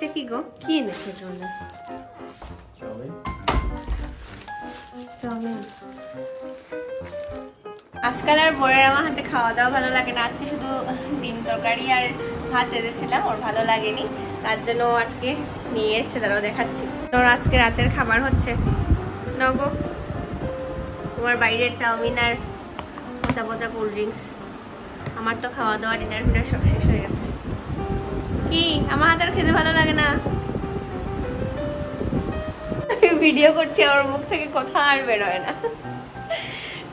এটা কি গো, কি এনেছে তোমরা? চাউমিন। আজকাল আর বোরের আমার হাতে খাওয়া দাওয়া ভালো লাগে না। আজকে শুধু ডিম তরকারি আর ভাত এনেছিলাম, ওর ভালো লাগেনি, তার জন্য আজকে নিয়ে এসছে, তারাও দেখাচ্ছি। তোর আজকে রাতের খাবার হচ্ছে নগো তোমার বাইরের চাউমিন আর পচা পচা কোল্ড ড্রিঙ্কস। আমার তো খাওয়া দাওয়া ডিনার ফিনার সব শেষ হয়ে গেছে। কি আমার হাতের খেতে ভালো লাগে না? ভিডিও করছি, ওর মুখ থেকে কথা আর বেরোয় না।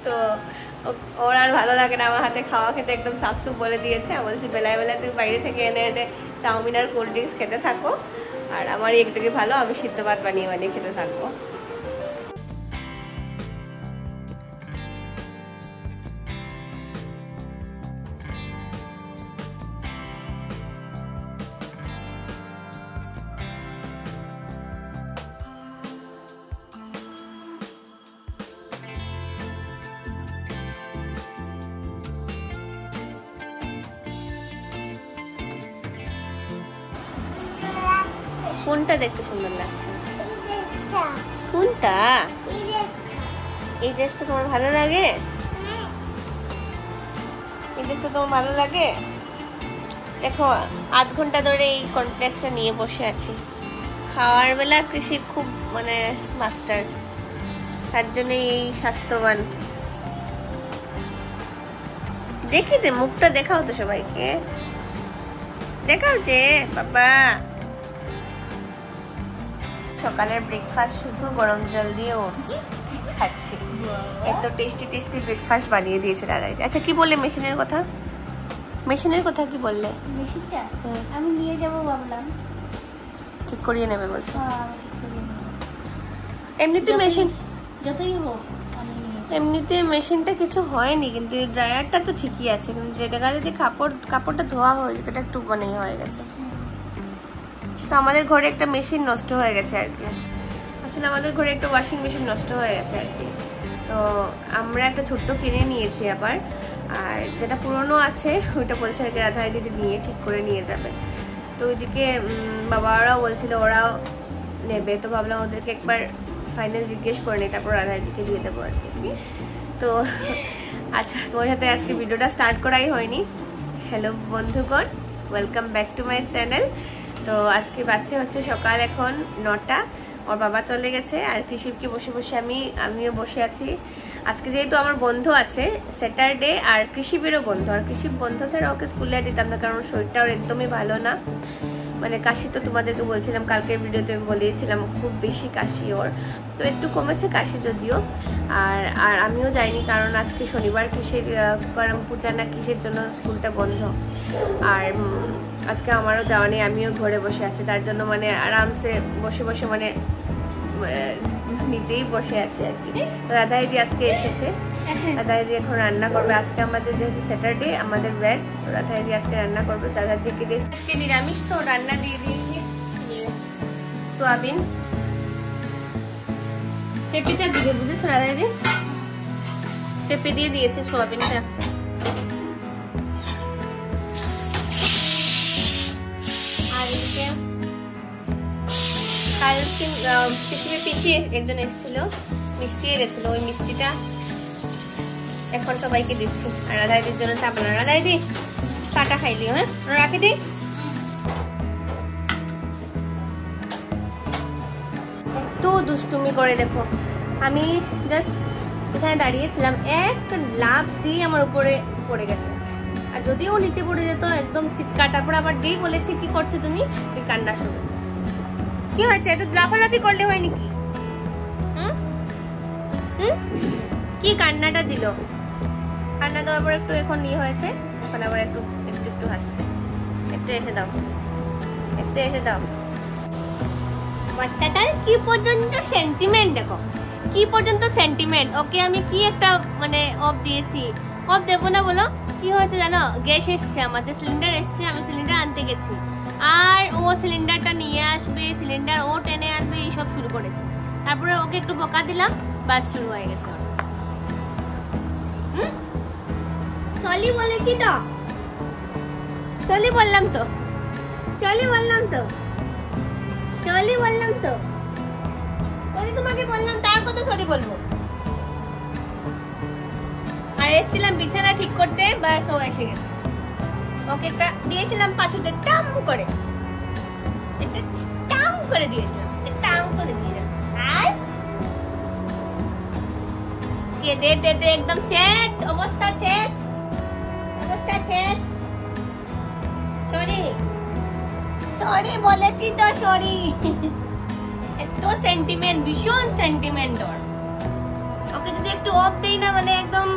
তো ওর আর ভালো লাগে না আমার হাতে খাওয়া খেতে, একদম সাফসুপ বলে দিয়েছে। বলছি বেলায় বেলায় তুমি বাইরে থেকে এনে এনে চাউমিন আর কোল্ড ড্রিঙ্কস খেতে থাকো, আর আমার একটুকে ভালো আমি সিদ্ধ ভাত বানিয়ে বানিয়ে খেতে থাকবো। কোনটা দেখতে সুন্দর লাগছে? কোনটা? এই ড্রেসটা তোমার ভালো লাগে? এই ড্রেসটা তোমার ভালো লাগে? দেখো আধ ঘন্টা ধরে এই কমপ্লেক্সটা নিয়ে বসে আছি। খাওয়ার বেলা কৃষি খুব মানে মাস্টার, তার জন্য এই স্বাস্থ্যবান। দেখি দে মুখটা দেখাও তো সবাইকে, দেখাও যে বাবা। সকালের ব্রেকফাস্ট শুধু গরম জল দিয়ে ওটস খাচ্ছি। এত টেস্টি টেস্টি ব্রেকফাস্ট বানিয়ে দিয়েছে দাদা। আচ্ছা কি বললে মেশিনের কথা? মেশিনের কথা কি বললে? মেশিনটা আমি নিয়ে যাব ভাবলাম। ঠিক করিয়ে নেবে বলছো? এমনিতে মেশিন যতই হোক এমনিতে মেশিনটা কিছু হয়নি, কিন্তু ড্রায়ারটা তো ঠিকই আছে। কিন্তু যেটা যদি কাপড়টা ধোয়া হয়ে যেটা একটু মানে হয়ে গেছে। তো আমাদের ঘরে একটা মেশিন নষ্ট হয়ে গেছে আর কি। আসলে আমাদের ঘরে একটা ওয়াশিং মেশিন নষ্ট হয়ে গেছে আর কি। তো আমরা একটা ছোট্ট কিনে নিয়েছি আবার, আর যেটা পুরনো আছে ওইটা বলছে আর কি রাধা দিদি নিয়ে ঠিক করে নিয়ে যাবে। তো ওইদিকে বাবারাও বলছিল ওরাও নেবে, তো ভাবলাম ওদেরকে একবার ফাইনাল জিজ্ঞেস করে নিই, তারপর রাধা দিদিকে দিয়ে দেবো আর কি। তো আচ্ছা, তোমার সাথে আজকে ভিডিওটা স্টার্ট করাই হয়নি। হ্যালো বন্ধুগণ, welcome back to my channel. তো আজকে বাচ্চা হচ্ছে সকাল এখন 9টা, ওর বাবা চলে গেছে, আর কৃষিবকে বসে বসে আমিও বসে আছি। আজকে যেহেতু আমার বন্ধ আছে স্যাটারডে, আর কৃষিবেরও বন্ধ, আর কৃষিব বন্ধ ছাড়া ওকে স্কুলে দিতাম না, কারণ শরীরটা ওর একদমই ভালো না। মানে কাশি তো তোমাদেরকে বলছিলাম, কালকের ভিডিওতে আমি বলেছিলাম খুব বেশি কাশি ওর। তো একটু কমেছে কাশি যদিও। আর আমিও যাইনি, কারণ আজকে শনিবার কিসের করম পূজা না কিসের জন্য স্কুলটা বন্ধ। আর আজকে আমারও যাওয়া নেই, আমিও ঘরে বসে আছি, তার জন্য মানে আরামসে বসে বসে মানে নিজেই বসে আছি আর কি। রাধা দিদি আজকে এসেছে, রাধা দিদি এখন রান্না করবে। আজকে আমাদের যেহেতু স্যাটারডে আমাদের ভেজ, তো রাধা দিদি আজকে রান্না করবে। দাদা দিকে আজকে নিরামিষ, তো রান্না দিয়ে দিয়েছি সোয়াবিন। পেঁপেটা দিবে বুঝেছো রাধা দিদি, পেঁপে দিয়ে দিয়েছে সোয়াবিনটা। আর এদিকে কালকে পিসি একজন এসেছিল, মিষ্টি এনেছিল, ওই মিষ্টিটা এখন সবাইকে দিচ্ছি। আর রাধা দিদির জন্য চাপ না, রাধা দিদি কাটা খাইলিও, হ্যাঁ রাখি দিই। এত দুষ্টুমি করে দেখো, আমি জাস্ট এখানে দাঁড়িয়েছিলাম, একটা লাফ দিয়ে আমার উপরে পড়ে গেছে। আর যদিও নিচে পড়ে যেত একদম চিৎকার। তারপর আবার যেই বলেছি কি করছো তুমি, কান্না শুরু। কি হয়েছে? একটু লাফালাফি করলে হয় নাকি? কি কান্নাটা দিল? কান্না দেওয়ার পর একটু এখন ইয়ে হয়েছে, এখন আবার একটু একটু একটু হাসছে। একটু এসে দাও, একটু এসে দাও। বাচ্চাটার কি পর্যন্ত সেন্টিমেন্ট দেখো, কি পর্যন্ত সেন্টিমেন্ট। ওকে আমি কি একটা মানে অফ দিয়েছি, অফ দেবো না বলো? কি হয়েছে জানো, গ্যাস এসছে, আমাদের সিলিন্ডার এসছে, আমি সিলিন্ডার আনতে গেছি, আর ও সিলিন্ডারটা নিয়ে আসবে, সিলিন্ডার ও টেনে আনবে, এইসব শুরু করেছে। তারপরে ওকে একটু বকা দিলাম, বাস শুরু হয়ে গেছে। চলি বলেছি তো, চলি বললাম তো, চলি বললাম তো। চলি বললাম তো, চলি তোমাকে বললাম, তার কত সরি বলবো। আর এসেছিলাম বিছানা ঠিক করতে, বাস ও এসে গেছে। ওকে একটা দিয়েছিলাম পাছুতে টাম করে, একটা টাম করে দিয়েছিলাম, টাম করে দিয়েছিলাম। আর কে দে দে দে একদম শেষ অবস্থা, শেষ অবস্থা, শেষ। সরি সরি বলেছি তো, সরি। এত সেন্টিমেন্ট, ভীষণ সেন্টিমেন্ট ওর। ওকে যদি একটু অফ দেই না, মানে একদম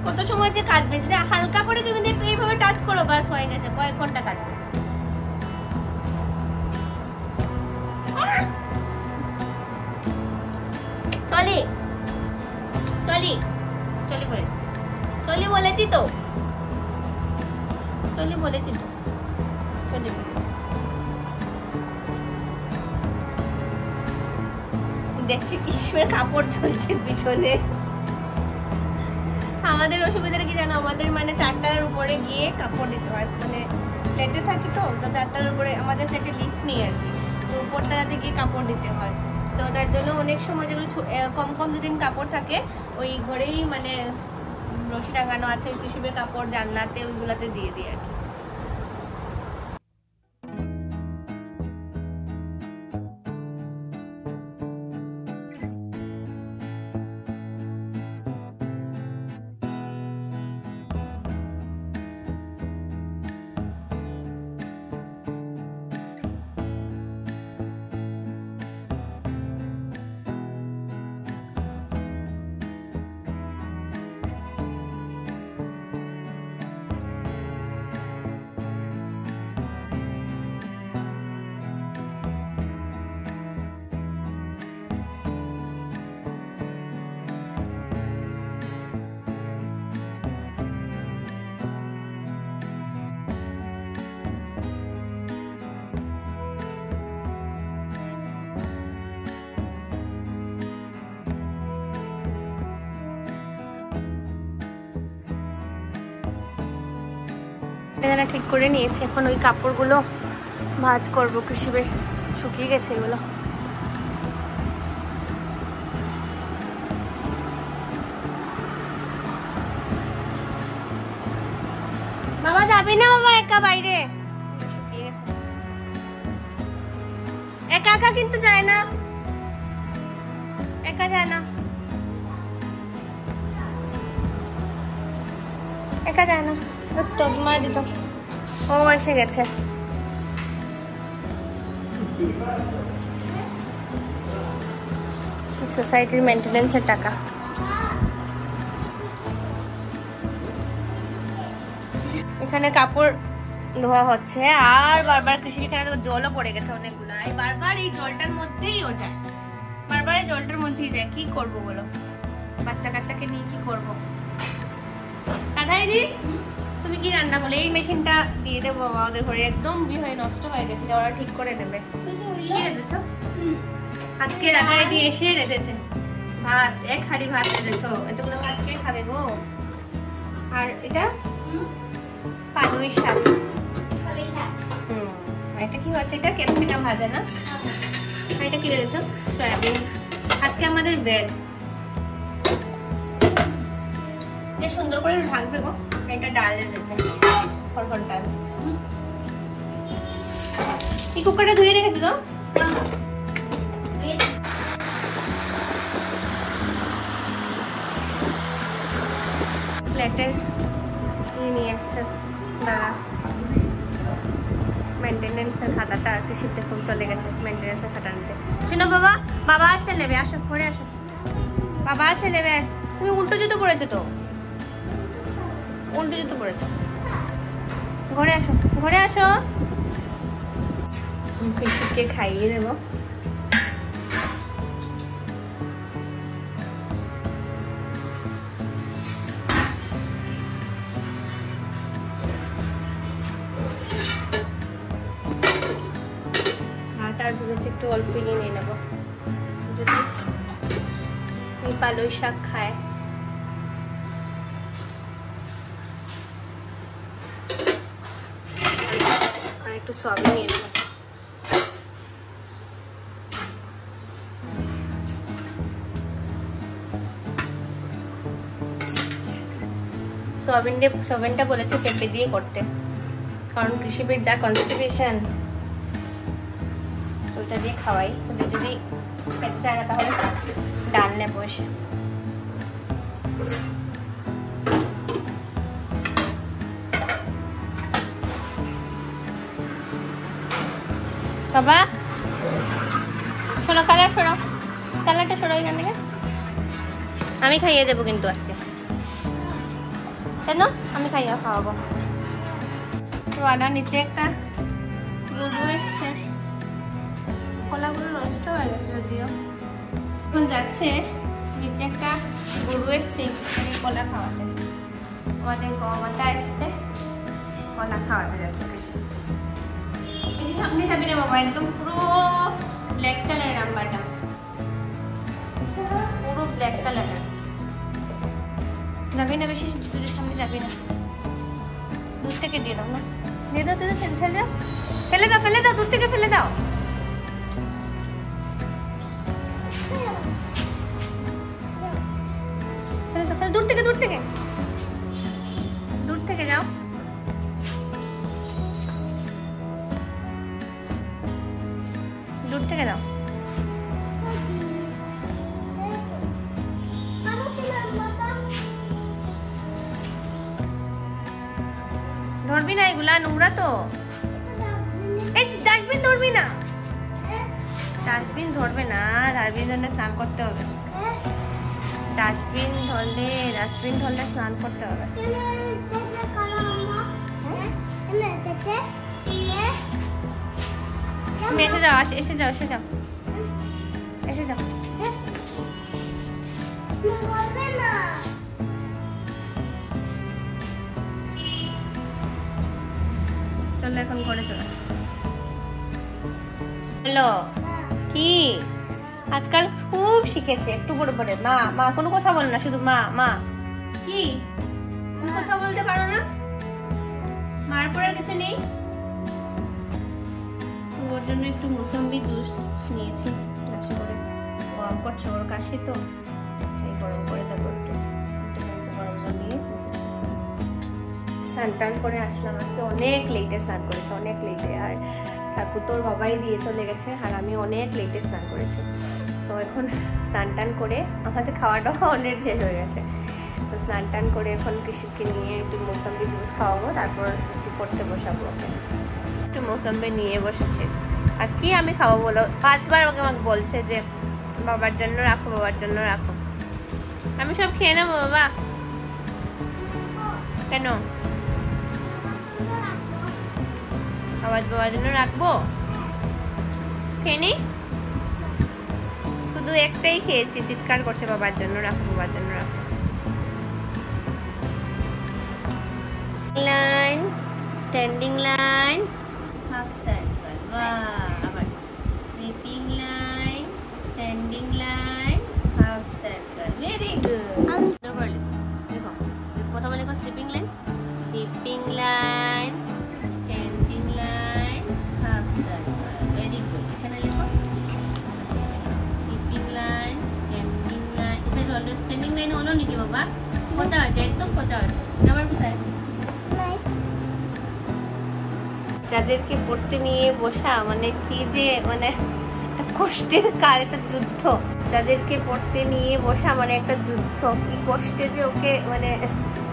কত সময় যে কাটবে। যদি হালকা করে তুমি একটু এইভাবে টাচ করো, বাস হয়ে গেছে, কয়েক ঘন্টা কাটবে। চলি চলি চলি বলেছি, চলি বলেছি তো, চলি বলেছি তো, চলি বলেছি। দেখছি কিসের কাপড় চলছে পিছনে। আমাদের অসুবিধাটা কি জানো, আমাদের মানে 4টার উপরে গিয়ে কাপড় দিতে হয়, মানে ফ্ল্যাটে থাকি তো 4টার উপরে আমাদের ফ্ল্যাটে লিফট নেই আর কি, তো উপরটাতে গিয়ে কাপড় দিতে হয়। তো তার জন্য অনেক সময় যেগুলো কম কম দুদিন কাপড় থাকে, ওই ঘরেই মানে রশি টাঙানো আছে, ওই কৃষিবের কাপড় জানলাতে ওইগুলাতে দিয়ে দিই আর কি। এটা ঠিক করে নিয়েছি, এখন ওই কাপড়গুলো ভাঁজ করবো। কৃষিবে শুকিয়ে গেছে এগুলো। বাবা যাবি না বাবা একা বাইরে? শুকিয়ে গেছে। একা একা কিন্তু যায় না, একা যায় না, একা যায় না। তো মার দিত, ও এসে গেছে। সোসাইটির মেইনটেনেন্সের টাকা। এখানে কাপড় ধোয়া হচ্ছে, আর বারবার কৃষি এখানে জলও পড়ে গেছে অনেকগুলো, বারবার এই জলটার মধ্যেই ও যায়, বারবার এই জলটার মধ্যেই যায়। কি করবো বলো, বাচ্চা কাচ্চাকে নিয়ে কি করবো? কাঁথাই দি, তুমি কি রান্না করলে? এই মেশিনটা দিয়ে দেবো বাবা ওদের ঘরে, একদম হয়ে নষ্ট হয়ে গেছে, ওরা ঠিক করে নেবে। কি রেঁধেছ আজকে? রাখাই দিয়ে এসে রেঁধেছে ভাত, 1 হাঁড়ি ভাত রেঁধেছো। এতগুলো ভাত কে খাবে গো? আর এটা পালুই শাক। এটা কি হচ্ছে? এটা ক্যাপসিকাম ভাজা না? আর এটা কি রেঁধেছো? সয়াবিন। আজকে আমাদের ভেজ। যে সুন্দর করে ঢাকবে গো। এটা ডাল রেঁধেছে, খড়খড় ডাল। এই কুকারটা ধুয়ে রেখেছি তো? ফ্ল্যাটের নিয়ে আসছে দাদা, মেনটেনেন্সের খাতাটা আর কি শীতে খুব চলে গেছে, মেনটেনেন্সের খাতা নিতে। শোনো বাবা, বাবা আসতে নেবে, আসো ঘরে আসো, বাবা আসতে নেবে। তুমি উল্টো জুতো পড়েছো তো, উল্টো জুতো পড়েছো, ঘরে আসো, ঘরে আসো। কৃষিকে খাইয়ে দেবো। আর ভেবেছি একটু অল্প নিয়ে নেবো, যদি এই পালই শাক খায়। আর একটু সয়াবিন নিয়ে নেবো। সোয়াবিনটা বলেছে পেঁপে দিয়ে করতে, কারণ কৃষিপের যা কনস্টিপেশন, তো ওটা দিয়ে খাওয়াই। ওদের যদি খেতে চায় না তাহলে ডাল নেবো এসে। বাবা শোনো, কালারটা সরো এখান থেকে। আমি খাইয়ে দেবো কিন্তু আজকে, কেন? আমি খাওয়াবো। রানা নিচে একটা গরু এসছে, কলাগুলো নষ্ট হয়ে গেছে যদিও। এখন যাচ্ছে নিচে একটা গরু এসছে কলা খাওয়াতে, আমাদের গমাতা এসছে কলা খাওয়াতে যাচ্ছে। বেশি সামনে যাবি না বাবা, একদম পুরো ব্ল্যাক কালার নাম্বারটা, পুরো ব্ল্যাক কালারের। যাবি না বেশি দূরের সামনে, যাবি না। দূর থেকে দিয়ে দাও না, দিয়ে দাও, ফেলে দাও, দূর থেকে ফেলে দাও। দূর থেকে যাও। দূর থেকে দাও। ধরবি না, এগুলা নোংরা তো। এই ডাস্টবিন ধরবি না, ডাস্টবিন ধরবে না, ডাস্টবিন ধরলে স্নান করতে হবে। ডাস্টবিন ধরলে স্নান করতে হবে। তুমি এসে যাও। চলো এখন ঘরে চলো। হ্যালো, কি আজকাল খুব শিখেছে, একটু বড় বড় মা কোনো কথা বলে না, শুধু মা। কি তুমি কথা বলতে পারো না? মার পরে কিছু নেই। ওর জন্য একটু মুসম্বি জুস নিয়েছি, গ্লাসে করে। গরম করছে, ওর কাশি তো, তাই গরম করে দেবো একটু গরম জল দিয়ে। স্নান টান করে আসলাম, আজকে অনেক লেটে স্নান করেছে, অনেক লেটে। আর ঠাকুর তোর বাবাই দিয়ে চলে গেছে, আর আমি অনেক লেটে স্নান করেছি। তো এখন স্নান টান করে আমাদের খাওয়াটাও অনেক শেষ হয়ে গেছে। তো স্নান টান করে এখন কৃষিকে নিয়ে একটু মৌসম্বি জুস খাওয়াবো, তারপর একটু পড়তে বসাবো। একটু মৌসম্বি নিয়ে বসেছে। আর কি আমি খাবো বলো, 5 বার আমাকে বলছে যে বাবার জন্য রাখো। আমি সব খেয়ে নেবো বাবা। কেন? বাবার জন্য রাখবো। খেয়ে নি, শুধু একটাই খেয়েছি, চিৎকার করছে বাবার জন্য রাখো। Line, standing line, half circle, আবার sleeping line, standing line, half circle. Very good. দেখো প্রথমে লিখো sleeping line, standing line, half circle. Very good. এখানে লিখো স্লিপিং লাইন, স্ট্যান্ডিং লাইন। এটা হলো স্ট্যান্ডিং লাইন, হলো নাকি বাবা? পচা আছে, একদম পচা আছে। আবার কোথায়? যাদেরকে পড়তে নিয়ে বসা মানে কি যে একটা কষ্টের কাজ, একটা যুদ্ধ। যাদেরকে পড়তে নিয়ে বসা মানে একটা যুদ্ধ। কি কষ্টে যে ওকে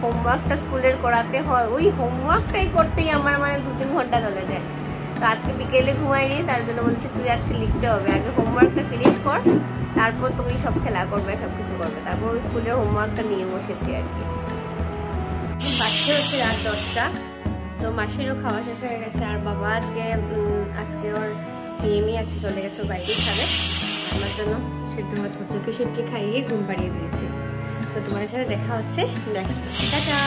হোমওয়ার্কটা স্কুলের করাতে হয়, ওই হোমওয়ার্কটাই করতেই আমার 2-3 ঘন্টা চলে যায়। তো আজকে বিকেলে ঘুমাইনি, তার জন্য বলছি তুই আজকে লিখতে হবে, আগে হোমওয়ার্কটা ফিনিশ কর, তারপর তুমি সব খেলা করবে, সবকিছু করবে। তারপর ওই স্কুলের হোমওয়ার্কটা নিয়ে বসেছি আর কি। বাচ্চা হচ্ছে রাত 10টা। তো মাসিরও খাওয়া শেষ হয়ে গেছে, আর বাবা আজকে ওর সিএমই আছে, চলে গেছে, ওর বাইরেই খাবে। আমার জন্য সিদ্ধ ভাত হচ্ছে, কৃষিপকে খাইয়ে ঘুম পাড়িয়ে দিয়েছে। তো তোমাদের সাথে দেখা হচ্ছে নেক্সট। টাটা।